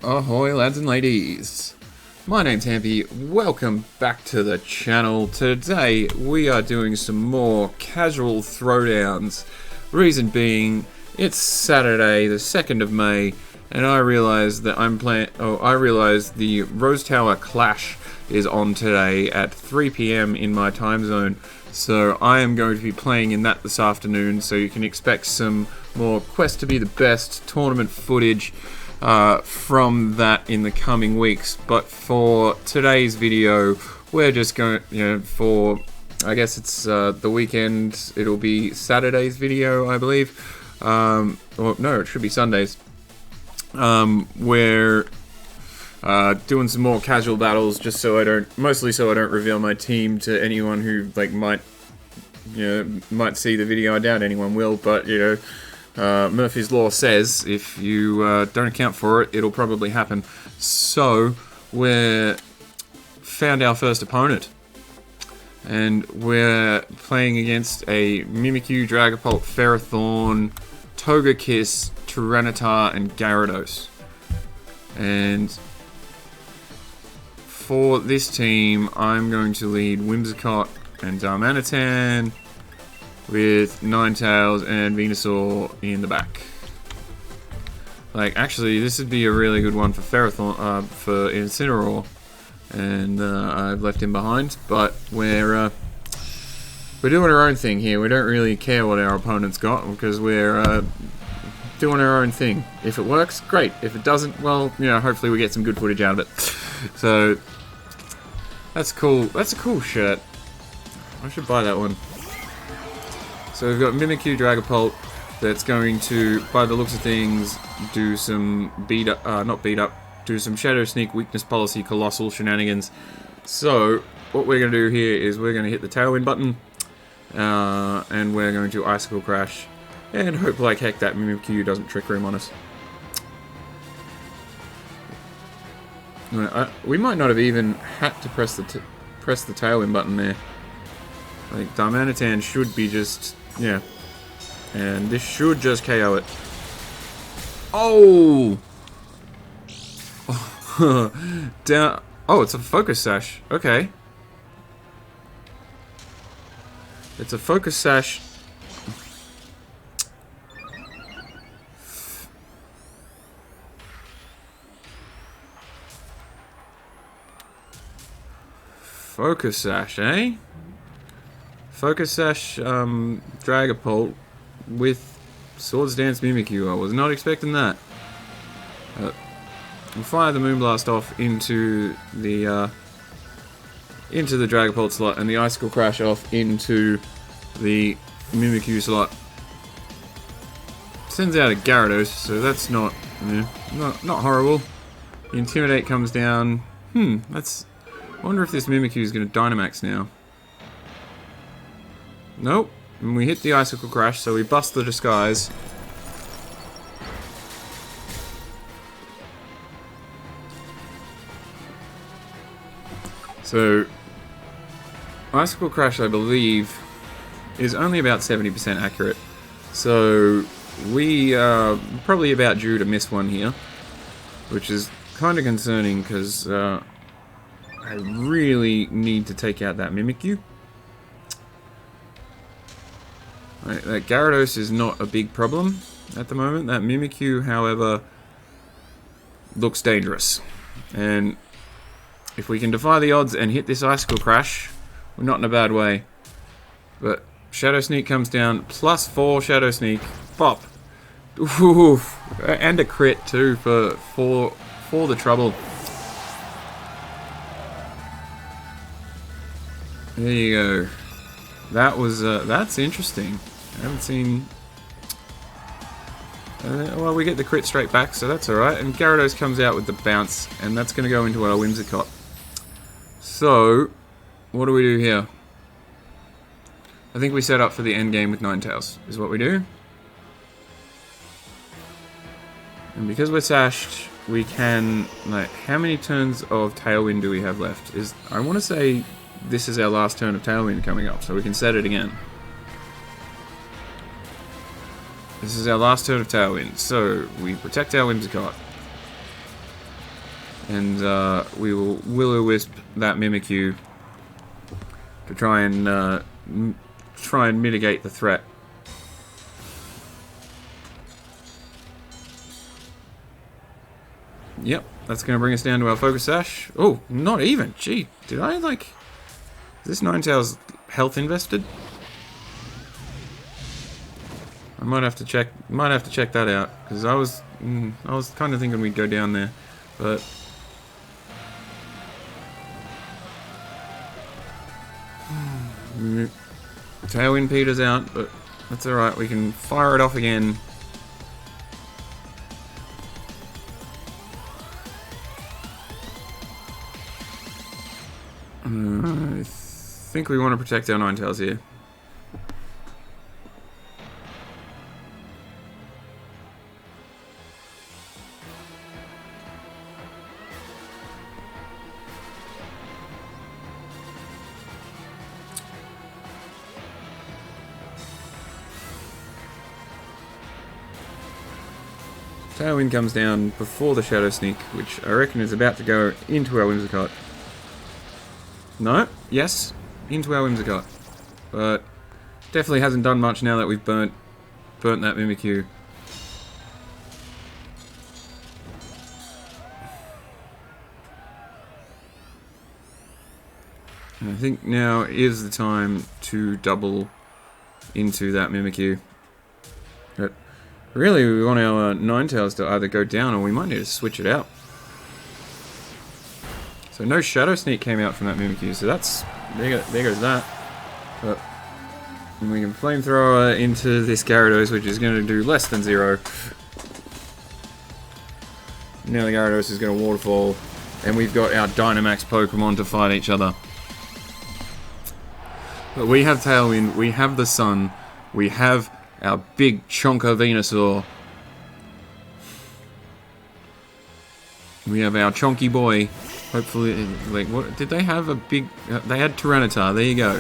Ahoy lads and ladies, my name's Hampy, welcome back to the channel. Today we are doing some more casual throwdowns. Reason being, it's Saturday the 2nd of May and I realised that the Rose Tower Clash is on today at 3 PM in my time zone. So I am going to be playing in that this afternoon, so you can expect some more Quest to be the Best tournament footage from that in the coming weeks. But for today's video, we're just going, I guess it's the weekend, it'll be Saturday's video, I believe. Or no, it should be Sundays. We're doing some more casual battles, just mostly so I don't reveal my team to anyone who might see the video. I doubt anyone will, but Murphy's Law says if you don't account for it, it'll probably happen. So we're found our first opponent, and we're playing against a Mimikyu, Dragapult, Ferrothorn, Togekiss, Tyranitar, and Gyarados. And for this team, I'm going to lead Whimsicott and Darmanitan, with Ninetales and Venusaur in the back. Actually, this would be a really good one for Ferrothorn, for Incineroar, and I've left him behind. But we're doing our own thing here. We don't really care what our opponent's got because we're doing our own thing. If it works, great. If it doesn't, well, hopefully we get some good footage out of it. So that's cool. That's a cool shirt. I should buy that one. So we've got Mimikyu, Dragapult, that's going to, by the looks of things, do some do some Shadow Sneak, Weakness Policy, Colossal shenanigans. So what we're going to do here is we're going to hit the tailwind button, and we're going to Icicle Crash, and hope like heck that Mimikyu doesn't Trick Room on us. We might not have even had to press the tailwind button there. Darmanitan should be just, and this should just KO it. Oh! Down. Oh, it's a Focus Sash. Okay. It's a Focus Sash. Focus Sash, eh? Focus Sash, Dragapult with Swords Dance Mimikyu. I was not expecting that. We'll fire the Moonblast off into the Dragapult slot, and the Icicle Crash off into the Mimikyu slot. Sends out a Gyarados, so that's not horrible. The Intimidate comes down. I wonder if this Mimikyu is going to Dynamax now. Nope. And we hit the Icicle Crash, so we bust the Disguise. So, Icicle Crash, I believe, is only about 70% accurate. So, we are probably about due to miss one here, which is kind of concerning because I really need to take out that Mimikyu. That Gyarados is not a big problem at the moment. That Mimikyu, however, looks dangerous. And if we can defy the odds and hit this Icicle Crash, we're not in a bad way. But Shadow Sneak comes down, +4 Shadow Sneak. Pop. Oof. And a crit too for the trouble. There you go. That was that's interesting. I haven't seen. Well, we get the crit straight back, so that's alright. And Gyarados comes out with the bounce, and that's going to go into our Whimsicott. So, what do we do here? I think we set up for the end game with Ninetales, is what we do. And because we're sashed, we can, how many turns of Tailwind do we have left? I want to say this is our last turn of Tailwind coming up, so we can set it again. This is our last turn of Tailwind, so we protect our Whimsicott. and we will will-o-wisp that Mimikyu to try and mitigate the threat. Yep, that's going to bring us down to our focus sash. Oh, not even. Gee, did I like... Is this Ninetales health invested? I might have to check. Might have to check that out because I was kind of thinking we'd go down there, but tailwind peters out. But that's all right. We can fire it off again. I think we want to protect our Ninetales here. Tailwind comes down before the Shadow Sneak, which I reckon is about to go into our Whimsicott. No? Yes? Into our Whimsicott. But definitely hasn't done much now that we've burnt that Mimikyu. And I think now is the time to double into that Mimikyu. But really, we want our Ninetales to either go down or we might need to switch it out. So no Shadow Sneak came out from that Mimikyu, so that's... There goes that. But we can Flamethrower into this Gyarados, which is going to do less than 0. Now the Gyarados is going to Waterfall, and we've got our Dynamax Pokemon to fight each other. But we have Tailwind, we have the Sun, we have our big chonker Venusaur. We have our chonky boy. Hopefully, like, what did they have? A big... they had Tyranitar, there you go.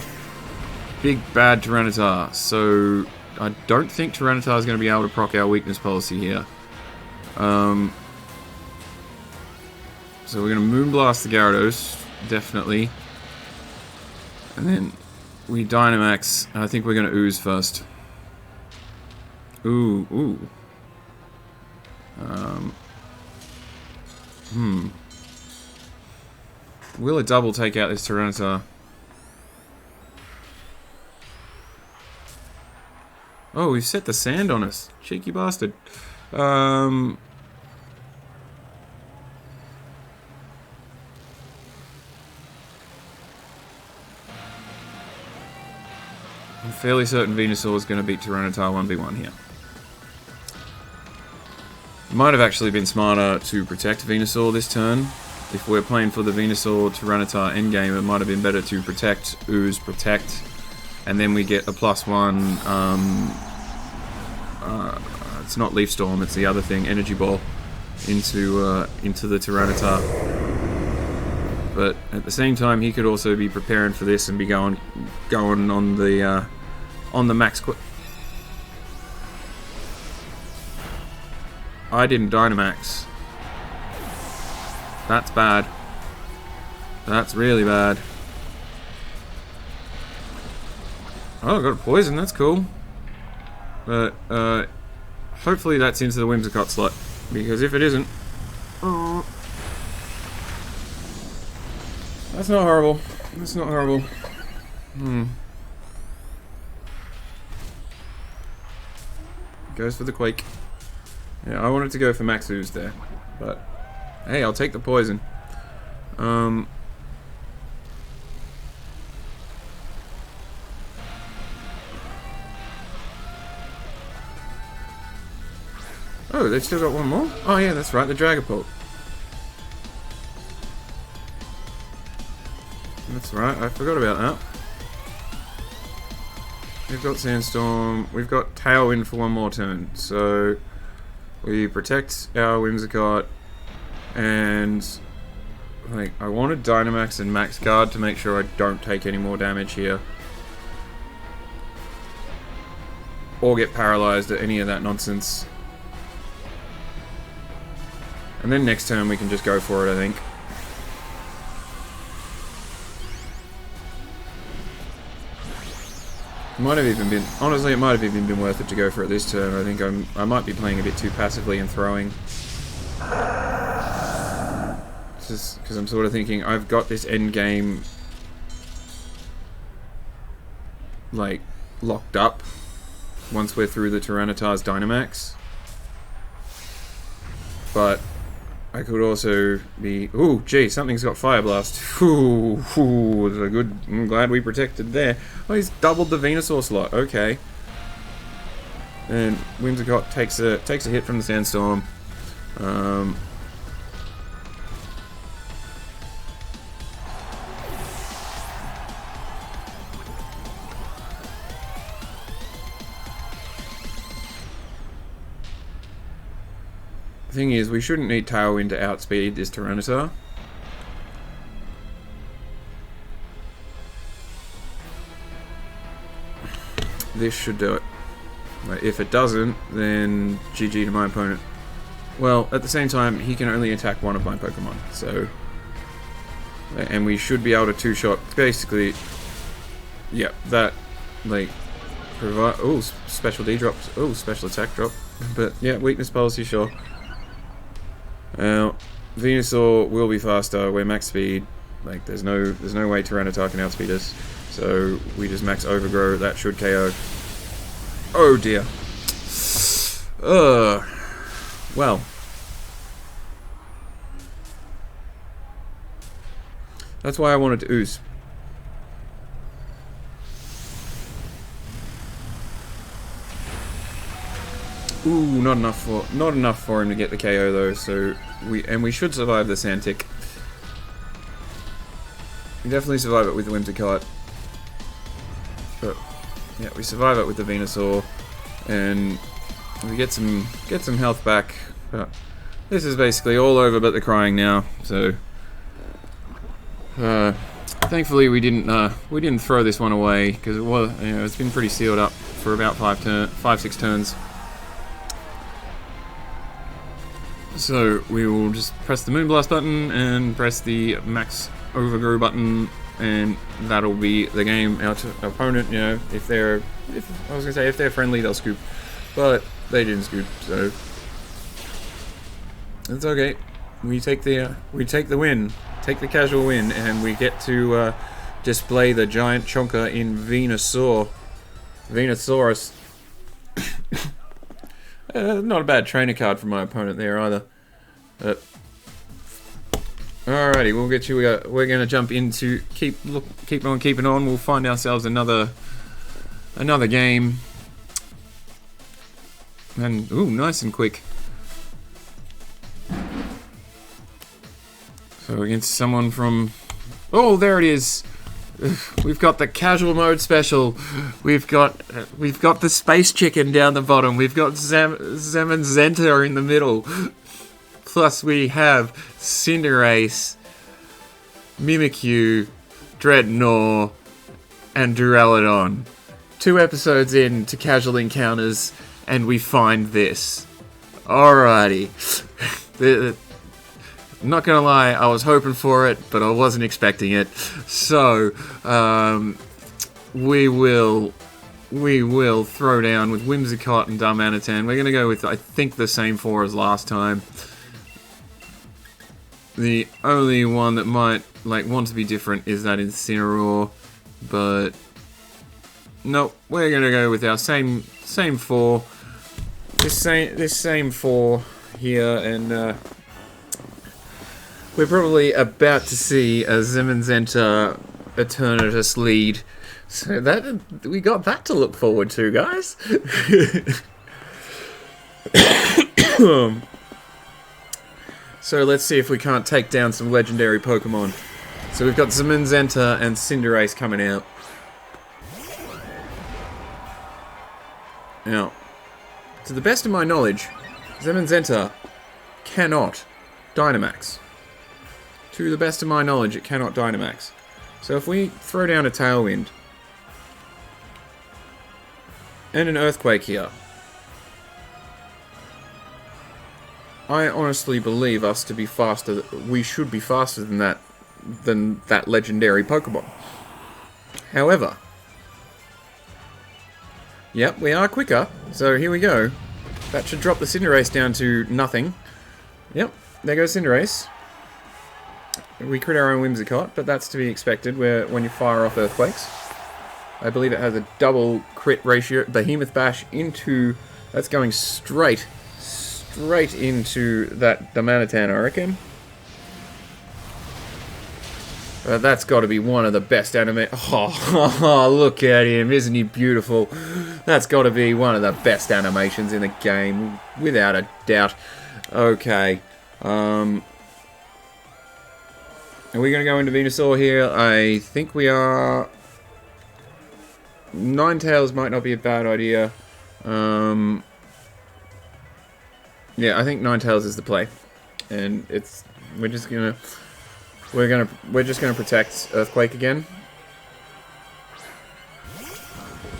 Big bad Tyranitar. So, I don't think Tyranitar is going to be able to proc our weakness policy here. So we're going to Moonblast the Gyarados, definitely. And then we Dynamax. I think we're going to Ooze first. Ooh, ooh. Will a double take out this Tyranitar? Oh, we've set the sand on us. Cheeky bastard. I'm fairly certain Venusaur is going to beat Tyranitar 1v1 here. Might have actually been smarter to protect Venusaur this turn. If we're playing for the Venusaur Tyranitar endgame, it might have been better to protect, Ooze, protect, and then we get a +1. It's not Leaf Storm, it's the other thing, Energy Ball, into the Tyranitar. But at the same time, he could also be preparing for this and be going on the max. I didn't Dynamax. That's bad. That's really bad. Oh, I got a poison, that's cool. But, hopefully that's into the Whimsicott slot. Because if it isn't... Oh, that's not horrible. That's not horrible. Goes for the Quake. Yeah, I wanted to go for Max Ooze there. But... hey, I'll take the poison. Oh, they've still got one more? Oh yeah, that's right, the Dragapult. That's right, I forgot about that. We've got Sandstorm, we've got Tailwind for one more turn, so we protect our Whimsicott, and like I wanted Dynamax and Max Guard to make sure I don't take any more damage here. Or get paralyzed at any of that nonsense. And then next turn we can just go for it, I think. Might have even been, honestly, it might have even been worth it to go for it this turn. I think I might be playing a bit too passively and throwing. Just because I'm sort of thinking I've got this end game like locked up once we're through the Tyranitar's Dynamax. But I could also be... Ooh, gee, something's got Fire Blast. Ooh, a good... I'm glad we protected there. Oh, he's doubled the Venusaur slot. Okay. And Whimsicott takes a hit from the Sandstorm. The thing is, we shouldn't need Tailwind to outspeed this Tyranitar. This should do it. If it doesn't, then GG to my opponent. Well, at the same time, he can only attack one of my Pokemon, so... And we should be able to two-shot, basically... Yeah, that, like... Provide... Oh, special D drops. Oh, special attack drop. But, yeah, weakness policy, sure. Now, Venusaur will be faster. We're max speed. Like, there's no way Tyranitar can outspeed us. So we just max Overgrow. That should KO. Oh dear. Well. That's why I wanted to ooze. Ooh, not enough for him to get the KO though. So we should survive the Sandtick. We definitely survive it with the Whimsicott. But yeah, we survive it with the Venusaur, and we get some health back. But this is basically all over but the crying now. So thankfully we didn't throw this one away, because it was, you know, it's been pretty sealed up for about 5-6 turns. So we will just press the Moonblast button and press the Max Overgrow button, and that'll be the game. Our opponent, you know, if they're friendly, they'll scoop, but they didn't scoop, so it's okay. We take the win, take the casual win, and we get to display the giant chonker in Venusaurus. Not a bad trainer card from my opponent there either. Alrighty, we'll get you. We're gonna jump into keep on keeping on. We'll find ourselves another game, and ooh, nice and quick. So against someone from, oh, there it is. We've got the casual mode special. We've got the space chicken down the bottom. We've got ZAMAZENTA in the middle. Plus we have Cinderace, Mimikyu, Dreadnought, and Duraludon. 2 episodes in to Casual Encounters, and we find this. Alrighty. I'm not gonna lie, I was hoping for it, but I wasn't expecting it. So, we will throw down with Whimsicott and Darmanitan. We're gonna go with, I think, the same 4 as last time. The only one that might want to be different is that Incineroar, but nope, we're gonna go with our same 4. This same 4 here, and we're probably about to see a ZAMAZENTA Eternatus lead. So that we got that to look forward to, guys. So let's see if we can't take down some legendary Pokemon. So we've got ZAMAZENTA and Cinderace coming out. Now, to the best of my knowledge, ZAMAZENTA cannot Dynamax. To the best of my knowledge, it cannot Dynamax. So if we throw down a Tailwind and an Earthquake here, I honestly believe us to be faster. We should be faster than that legendary Pokemon. However, yep, we are quicker. So here we go. That should drop the Cinderace down to nothing. Yep, there goes Cinderace. We crit our own Whimsicott, but that's to be expected when you fire off Earthquakes. I believe it has a double crit ratio. Behemoth Bash into... That's going straight into that Damanitan, I reckon. That's got to be one of the best anime... Oh, look at him. Isn't he beautiful? That's got to be one of the best animations in the game, without a doubt. Okay. Are we going to go into Venusaur here? I think we are... Ninetales might not be a bad idea. Yeah, I think Ninetales is the play. And it's... We're just gonna protect Earthquake again.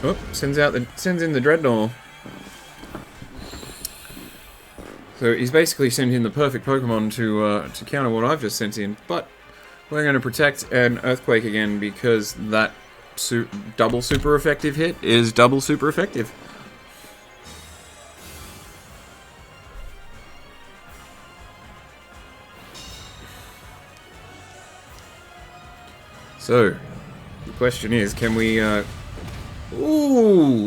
Oh, sends in the Dreadnought. So he's basically sent in the perfect Pokemon to counter what I've just sent in. But we're going to protect an Earthquake again because that double super effective hit is double super effective. So, the question is, can we, Ooh,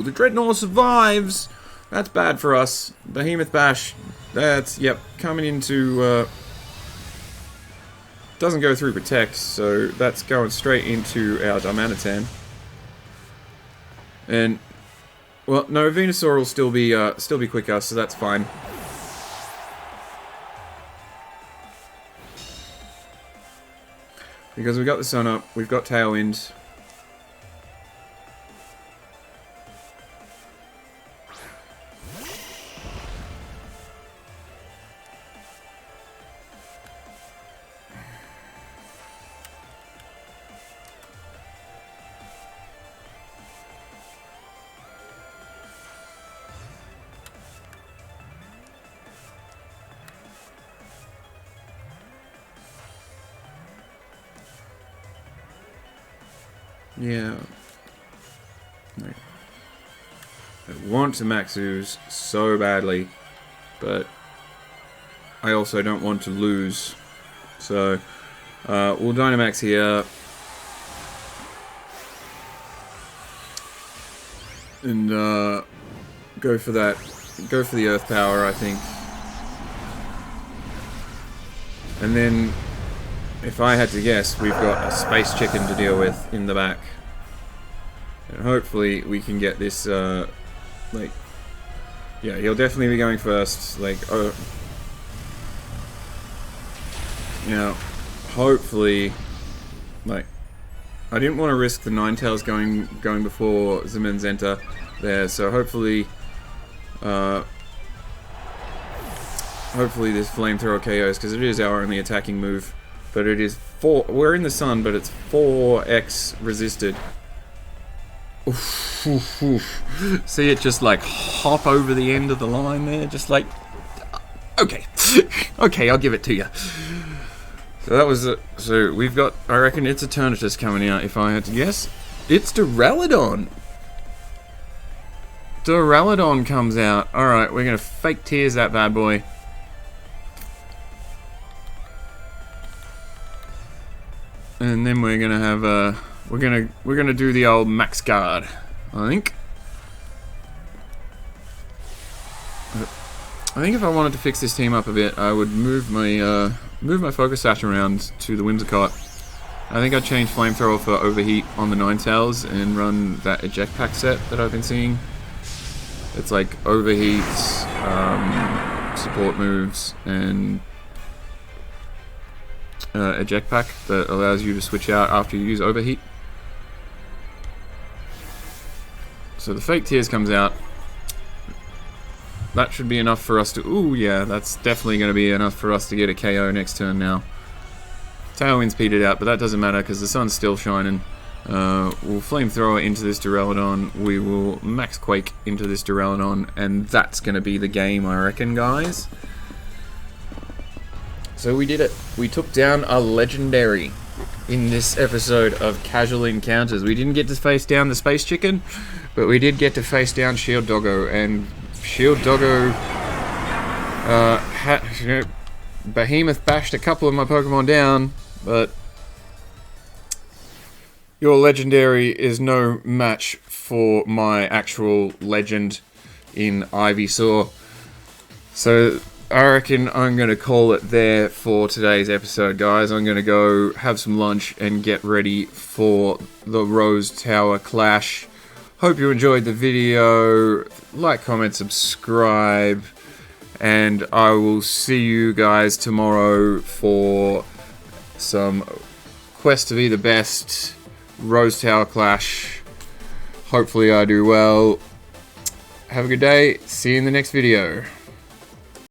the Dreadnought survives! That's bad for us. Behemoth Bash, that's, yep, coming into, doesn't go through Protect, so that's going straight into our Darmanitan. And, well, no, Venusaur will still be quicker, so that's fine. Because we've got the Sun Up, we've got Tailwind. Yeah. I want to max ooze so badly, but I also don't want to lose. So, we'll Dynamax here. And, go for that. Go for the Earth Power, I think. And then... If I had to guess, we've got a Space Chicken to deal with in the back. And hopefully we can get this, like... Yeah, he'll definitely be going first. Like, oh... You know, hopefully... Like... I didn't want to risk the Ninetales going before ZAMAZENTA there, so hopefully... Hopefully this Flamethrower KOs, because it is our only attacking move. But it is we're in the sun, but it's 4x resisted. Oof, oof, oof. See it just like hop over the end of the line there, just like, okay, okay, I'll give it to you. So that was so we've got, I reckon it's Eternatus coming out, if I had to guess. It's Duraludon. Duraludon comes out. Alright, we're gonna fake tears that bad boy. And then we're gonna have we're gonna do the old max guard, I think. I think if I wanted to fix this team up a bit, I would move my Focus Sash around to the Whimsicott. I think I'd change Flamethrower for Overheat on the Ninetales and run that Eject Pack set that I've been seeing. It's like Overheat, support moves, and Eject Pack that allows you to switch out after you use Overheat. So the Fake Tears comes out. That should be enough for us to... Ooh, yeah, that's definitely going to be enough for us to get a KO next turn now. Tailwind's petered out, but that doesn't matter because the sun's still shining. We'll Flamethrower into this Duraludon. We will Max Quake into this Duraludon, and that's going to be the game, I reckon, guys. So we did it. We took down a legendary in this episode of Casual Encounters. We didn't get to face down the Space Chicken, but we did get to face down Shield Doggo. And Shield Doggo, Behemoth bashed a couple of my Pokemon down, but your legendary is no match for my actual legend in Ivysaur. So I reckon I'm going to call it there for today's episode, guys. I'm going to go have some lunch and get ready for the Rose Tower Clash. Hope you enjoyed the video. Like, comment, subscribe. And I will see you guys tomorrow for some Quest to be the best Rose Tower Clash. Hopefully I do well. Have a good day. See you in the next video.